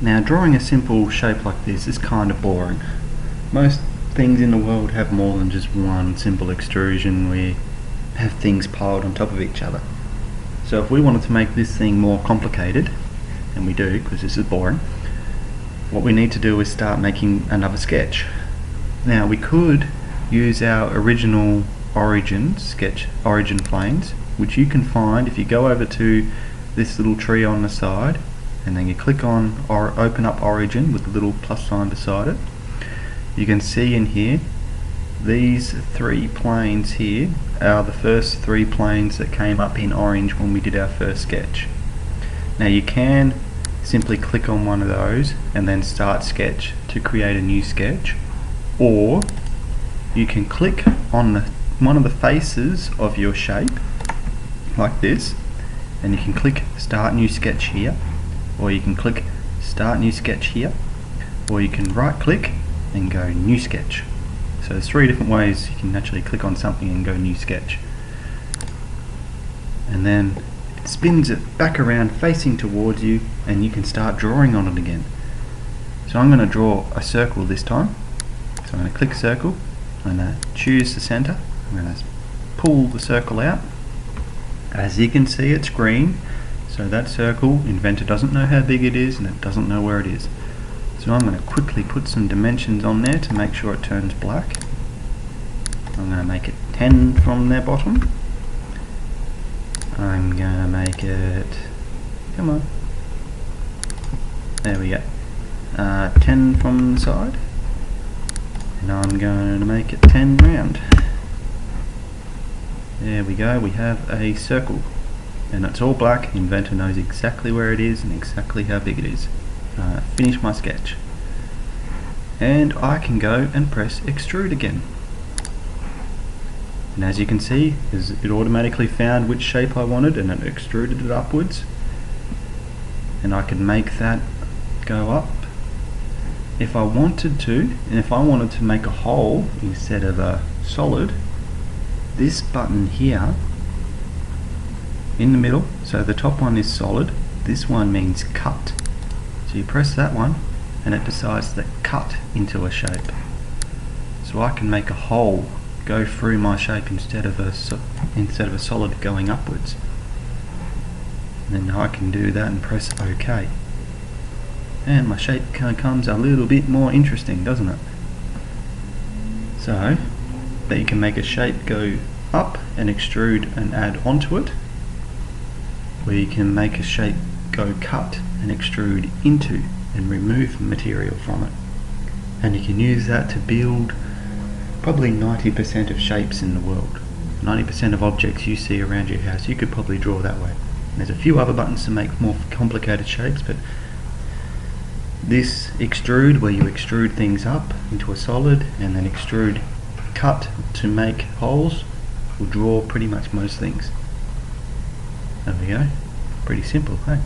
Now drawing a simple shape like this is kind of boring. Most things in the world have more than just one simple extrusion where you have things piled on top of each other. So if we wanted to make this thing more complicated, and we do because this is boring, what we need to do is start making another sketch. Now we could use our original origin planes, which you can find if you go over to this little tree on the side and then you click on or open up origin with the little plus sign beside it. You can see in here these three planes here are the first three planes that came up in orange when we did our first sketch. Now you can simply click on one of those and then start sketch to create a new sketch, or you can click on one of the faces of your shape like this and you can click start new sketch here, or you can click start new sketch here, or you can right click and go new sketch. So there's three different ways you can actually click on something and go new sketch, and then it spins it back around facing towards you and you can start drawing on it again. So I'm going to draw a circle this time, so I'm going to click circle, I'm going to choose the center, I'm going to pull the circle out. As you can see, it's green, so that circle, Inventor doesn't know how big it is and it doesn't know where it is. So I'm going to quickly put some dimensions on there to make sure it turns black. I'm going to make it 10 from their bottom. I'm going to make it, come on, there we go, 10 from the side, and I'm going to make it 10 round. There we go, we have a circle and it's all black. Inventor knows exactly where it is and exactly how big it is. Finish my sketch and I can go and press extrude again, and as you can see it automatically found which shape I wanted and it extruded it upwards, and I can make that go up if I wanted to. And if I wanted to make a hole instead of a solid, this button here in the middle, so the top one is solid, this one means cut. So you press that one and it decides to cut into a shape. So I can make a hole go through my shape instead of a solid going upwards. And then I can do that and press OK. And my shape becomes a little bit more interesting, doesn't it? So that you can make a shape go up and extrude and add onto it, where you can make a shape go cut and extrude into and remove material from it, and you can use that to build probably 90% of shapes in the world. 90% of objects you see around your house you could probably draw that way. And there's a few other buttons to make more complicated shapes, but this extrude, where you extrude things up into a solid and then extrude cut to make holes, will draw pretty much most things. There we go. Pretty simple, hey?